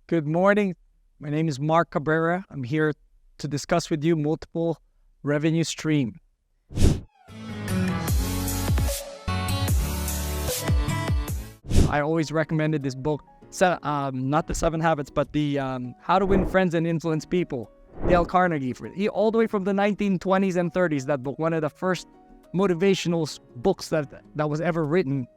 Good morning. My name is Mark Cabrera. I'm here to discuss with you multiple revenue stream. I always recommended this book, not the 7 Habits, but the How to Win Friends and Influence People, Dale Carnegie. All the way from the 1920s and 30s, that book, one of the first motivational books that was ever written.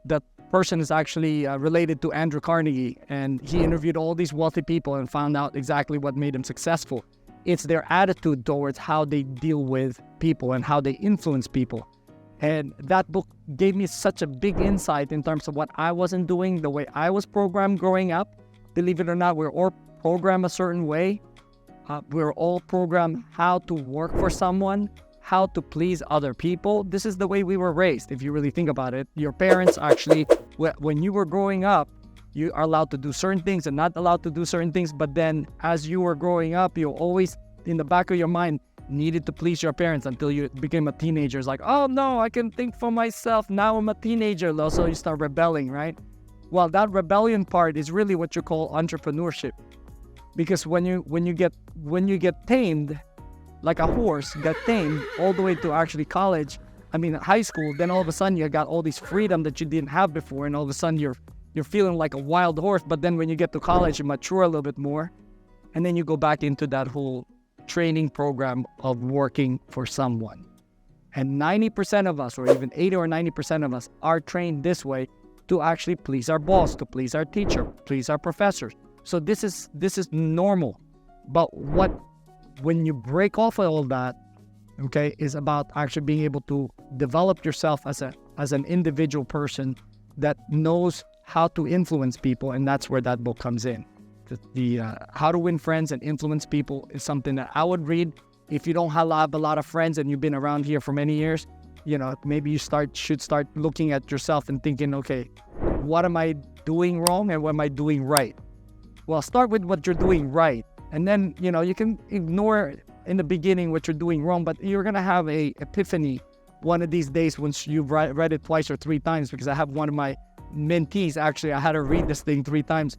That person is actually related to Andrew Carnegie, and he interviewed all these wealthy people and found out exactly what made them successful. It's their attitude towards how they deal with people and how they influence people. And that book gave me such a big insight in terms of what I wasn't doing, the way I was programmed growing up. Believe it or not, we're all programmed a certain way. We're all programmed how to work for someone, how to please other people. This is the way we were raised, if you really think about it. Your parents actually, when you were growing up, you are allowed to do certain things and not allowed to do certain things. But then as you were growing up, you always, in the back of your mind, needed to please your parents until you became a teenager. It's like, oh no, I can think for myself. Now I'm a teenager. So you start rebelling, right? Well, that rebellion part is really what you call entrepreneurship. Because when you get tamed, like a horse, got tamed all the way to actually high school, then all of a sudden you got all this freedom that you didn't have before, and all of a sudden you're feeling like a wild horse. But then when you get to college, you mature a little bit more, and then you go back into that whole training program of working for someone. And 90% of us, or even 80 or 90% of us, are trained this way to actually please our boss, to please our teacher, please our professors. So this is normal. But when you break off of all that, okay, is about actually being able to develop yourself as an individual person that knows how to influence people, and that's where that book comes in. The How to Win Friends and Influence People is something that I would read. If you don't have a lot of friends and you've been around here for many years, maybe you should start looking at yourself and thinking, okay, what am I doing wrong and what am I doing right? Well, start with what you're doing right. And then, you can ignore in the beginning what you're doing wrong, but you're going to have a epiphany one of these days once you've read it twice or 3 times, because I have one of my mentees, actually, I had her read this thing 3 times.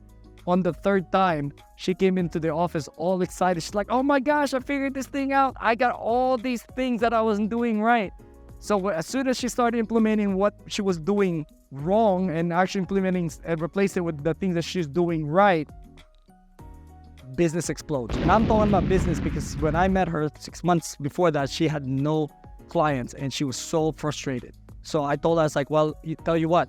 On the 3rd time, she came into the office all excited. She's like, oh my gosh, I figured this thing out. I got all these things that I wasn't doing right. So as soon as she started implementing what she was doing wrong and actually implementing and replaced it with the things that she's doing right, business explodes. And I'm talking about business because when I met her 6 months before that, she had no clients and she was so frustrated. So I told her, I was like, well, tell you what,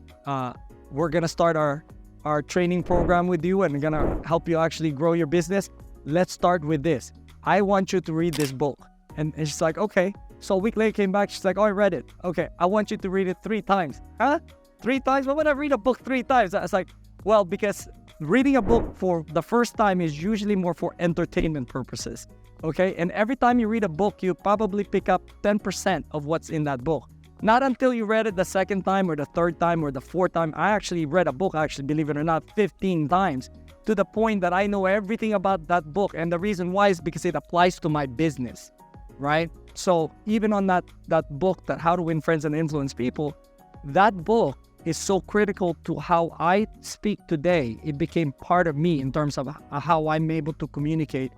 we're going to start our training program with you and we're going to help you actually grow your business. Let's start with this. I want you to read this book. And she's like, okay. So a week later came back. She's like, oh, I read it. Okay. I want you to read it 3 times. Huh? 3 times? Why would I read a book 3 times? I was like, well, because reading a book for the first time is usually more for entertainment purposes, okay? And every time you read a book, you probably pick up 10% of what's in that book. Not until you read it the 2nd time or the 3rd time or the 4th time. I actually read a book, believe it or not, 15 times, to the point that I know everything about that book. And the reason why is because it applies to my business, right? So even on that book, that How to Win Friends and Influence People, that book is so critical to how I speak today. It became part of me in terms of how I'm able to communicate,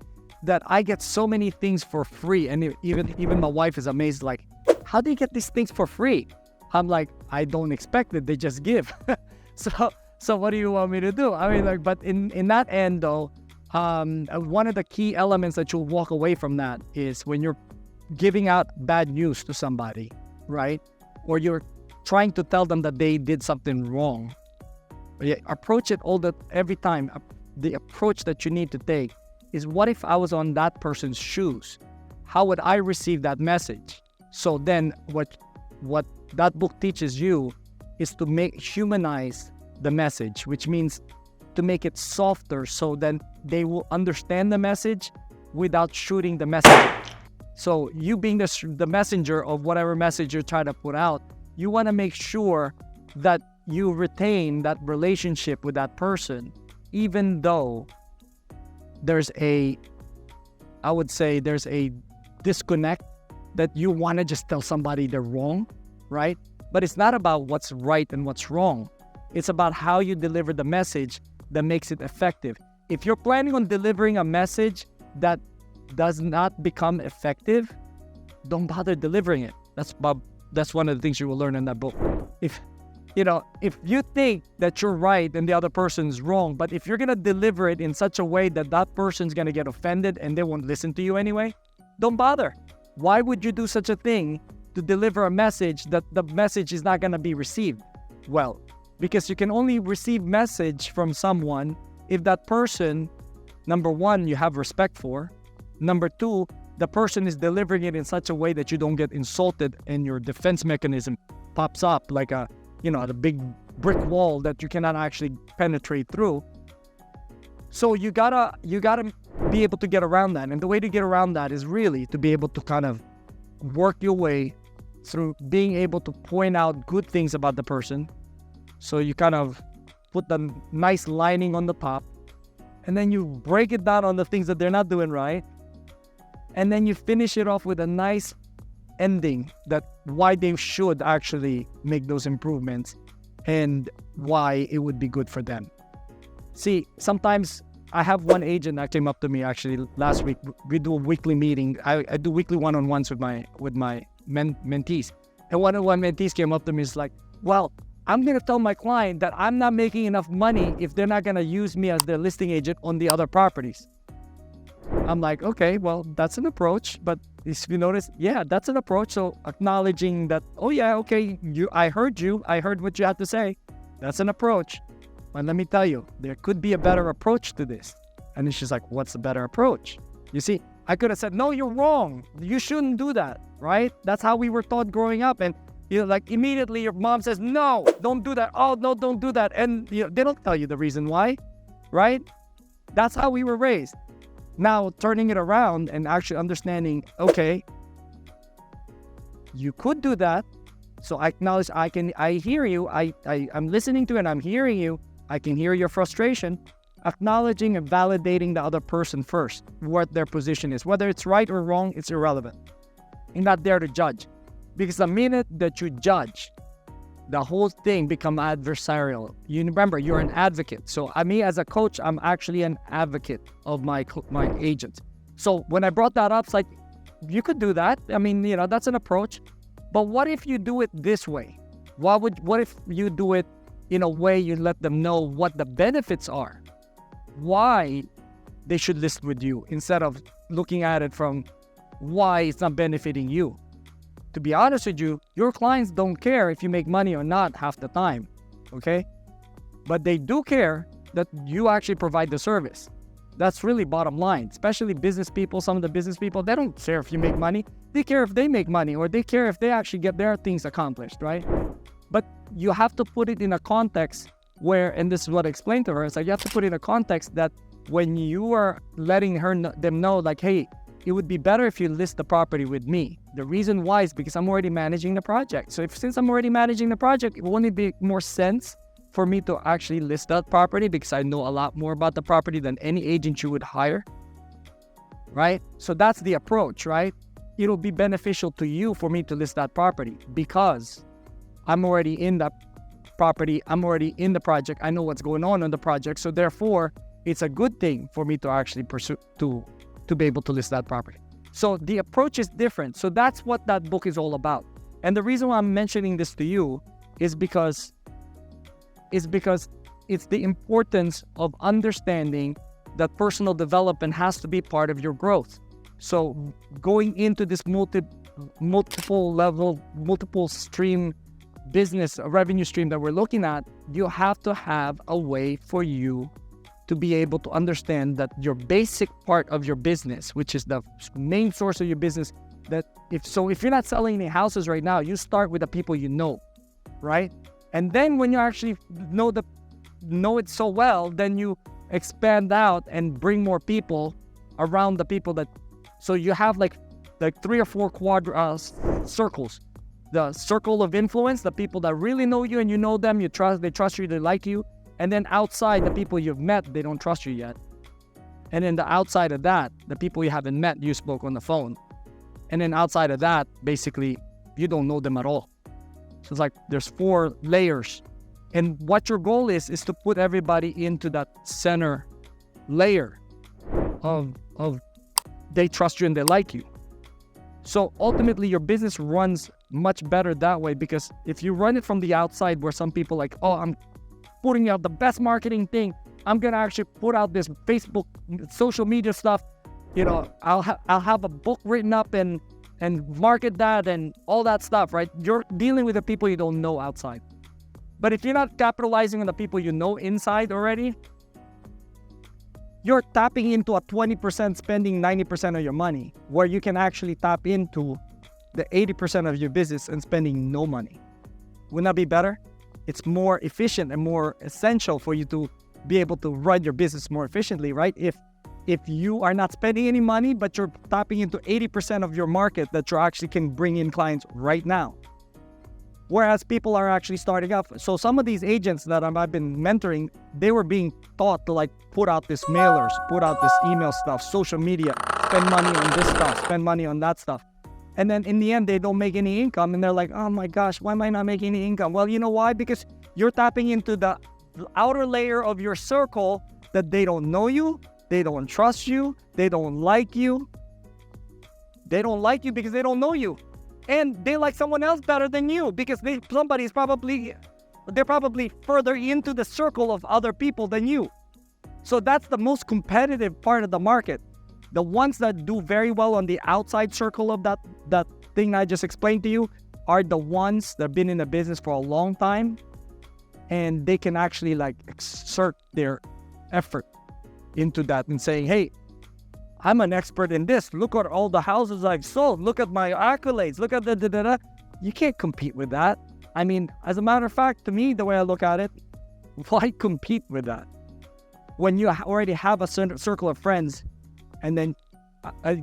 that I get so many things for free. And even my wife is amazed, like, how do you get these things for free? I'm like, I don't expect it. They just give. So what do you want me to do? But in that end though, one of the key elements that you'll walk away from that is when you're giving out bad news to somebody, right? Or you're trying to tell them that they did something wrong. Approach it every time. The approach that you need to take is, what if I was on that person's shoes? How would I receive that message? So then what that book teaches you is to humanize the message, which means to make it softer so then they will understand the message without shooting the message. So you being the messenger of whatever message you're trying to put out, you want to make sure that you retain that relationship with that person, even though there's a disconnect, that you want to just tell somebody they're wrong, right? But it's not about what's right and what's wrong. It's about how you deliver the message that makes it effective. if you're planning on delivering a message that does not become effective, don't bother delivering it. That's one of the things you will learn in that book. If you think that you're right and the other person's wrong, but if you're gonna deliver it in such a way that that person's gonna get offended and they won't listen to you anyway, don't bother. Why would you do such a thing to deliver a message that the message is not gonna be received? Well, because you can only receive message from someone if that person, number one, you have respect for. Number two, the person is delivering it in such a way that you don't get insulted and your defense mechanism pops up like a big brick wall that you cannot actually penetrate through. So you gotta be able to get around that. And the way to get around that is really to be able to kind of work your way through being able to point out good things about the person. So you kind of put the nice lining on the top, and then you break it down on the things that they're not doing right. And then you finish it off with a nice ending that why they should actually make those improvements and why it would be good for them. See, sometimes I have one agent that came up to me actually last week. We do a weekly meeting. I do weekly one-on-ones with my mentees. And one of my mentees came up to me and is like, well, I'm going to tell my client that I'm not making enough money if they're not going to use me as their listing agent on the other properties. I'm like, okay, well, that's an approach. But if you notice, yeah, that's an approach. So acknowledging that, oh yeah, okay, I heard what you had to say. That's an approach. But let me tell you, there could be a better approach to this. And then she's like, what's the better approach? You see, I could have said, no, you're wrong. You shouldn't do that, right? That's how we were taught growing up. And like immediately your mom says, no, don't do that. Oh, no, don't do that. And they don't tell you the reason why, right? That's how we were raised. Now, turning it around and actually understanding, okay, you could do that. So I acknowledge, I hear you. I'm listening to it and I'm hearing you. I can hear your frustration. Acknowledging and validating the other person first, what their position is. Whether it's right or wrong, it's irrelevant. You're not there to judge. Because the minute that you judge, the whole thing becomes adversarial. You remember, you're an advocate. So me as a coach, I'm actually an advocate of my agent. So when I brought that up, it's like, you could do that. I mean, that's an approach. But what if you do it this way? What if you do it in a way you let them know what the benefits are? Why they should list with you instead of looking at it from why it's not benefiting you. To be honest with you, your clients don't care if you make money or not half the time, okay? But they do care that you actually provide the service. That's really bottom line, especially business people. Some of the business people, they don't care if you make money. They care if they make money, or they care if they actually get their things accomplished, right? But you have to put it in a context where, and this is what I explained to her, it's like you have to put it in a context that when you are letting them know, like, hey, it would be better if you list the property with me. The reason why is because I'm already managing the project. So since I'm already managing the project, it will only make more sense for me to actually list that property because I know a lot more about the property than any agent you would hire, right? So that's the approach, right? It'll be beneficial to you for me to list that property because I'm already in that property. I'm already in the project. I know what's going on the project. So therefore, it's a good thing for me to actually pursue to be able to list that property. So the approach is different. So that's what that book is all about. And the reason why I'm mentioning this to you is because it's the importance of understanding that personal development has to be part of your growth. So going into this multiple level, multiple stream business revenue stream that we're looking at, you have to have a way for you to be able to understand that your basic part of your business, which is the main source of your business, that if you're not selling any houses right now, you start with the people you know, right? And then when you actually know it so well, then you expand out and bring more people around the people that, so you have like 3 or 4 circles. The circle of influence, the people that really know you and you know them, they trust you, they like you. And then outside, the people you've met, they don't trust you yet. And then the outside of that, the people you haven't met, you spoke on the phone. And then outside of that, basically, you don't know them at all. So it's like there's 4 layers. And what your goal is to put everybody into that center layer of they trust you and they like you. So ultimately your business runs much better that way, because if you run it from the outside where some people like, oh, I'm putting out the best marketing thing, I'm gonna actually put out this Facebook social media stuff, you know, I'll have a book written up and market that and all that stuff, right? You're dealing with the people you don't know outside. But if you're not capitalizing on the people you know inside already, you're tapping into a 20% spending 90% of your money, where you can actually tap into the 80% of your business and spending no money. Wouldn't that be better? It's more efficient and more essential for you to be able to run your business more efficiently, right? If you are not spending any money, but you're tapping into 80% of your market that you actually can bring in clients right now. Whereas people are actually starting off. So some of these agents that I've been mentoring, they were being taught to like put out this mailers, put out this email stuff, social media, spend money on this stuff, spend money on that stuff. And then in the end, they don't make any income. And they're like, oh my gosh, why am I not making any income? Well, you know why? Because you're tapping into the outer layer of your circle that they don't know you, they don't trust you, they don't like you. They don't like you because they don't know you. And they like someone else better than you because they're probably further into the circle of other people than you. So that's the most competitive part of the market. The ones that do very well on the outside circle of that thing I just explained to you are the ones that have been in the business for a long time, and they can actually like exert their effort into that and saying, hey, I'm an expert in this. Look at all the houses I've sold. Look at my accolades. Look at the. You can't compete with that. I mean, as a matter of fact, to me, the way I look at it, why compete with that? When you already have a circle of friends, and then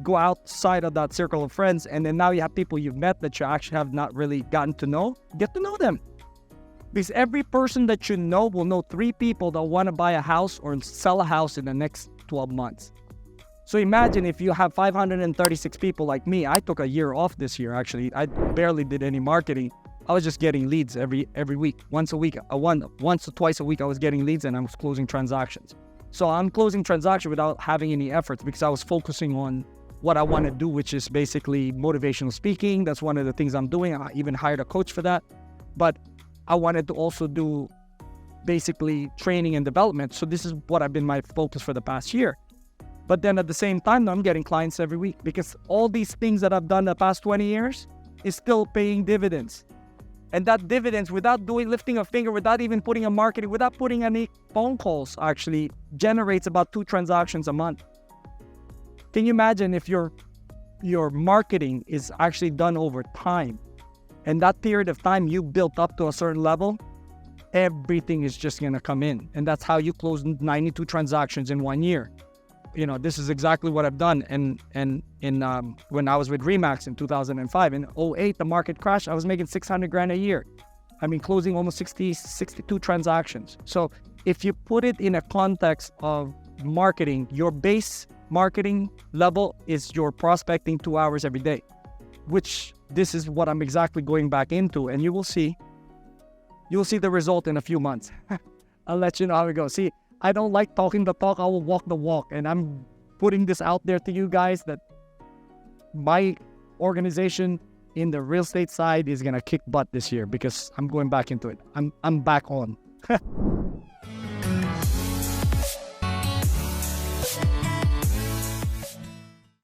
go outside of that circle of friends, and then now you have people you've met that you actually have not really gotten to know, get to know them. Because every person that you know will know 3 people that want to buy a house or sell a house in the next 12 months. So imagine if you have 536 people like me. I took a year off this year, actually. I barely did any marketing. I was just getting leads every week. Once or twice a week, I was getting leads and I was closing transactions. So I'm closing transactions without having any efforts because I was focusing on what I want to do, which is basically motivational speaking. That's one of the things I'm doing. I even hired a coach for that. But I wanted to also do basically training and development. So this is what I've been my focus for the past year. But then at the same time, I'm getting clients every week because all these things that I've done the past 20 years is still paying dividends. And that dividends, without lifting a finger, without even putting a marketing, without putting any phone calls, actually generates about 2 transactions a month. Can you imagine if your marketing is actually done over time, and that period of time you built up to a certain level, everything is just going to come in. And that's how you close 92 transactions in 1 year. You know, this is exactly what I've done. And when I was with Remax in 2005, in 2008, the market crashed. I was making $600,000 a year. I mean, closing almost 62 transactions. So if you put it in a context of marketing, your base marketing level is your prospecting 2 hours every day, which this is what I'm exactly going back into. And you'll see the result in a few months. I'll let you know how it goes. See, I don't like talking the talk, I will walk the walk. And I'm putting this out there to you guys that my organization in the real estate side is going to kick butt this year because I'm going back into it. I'm back on.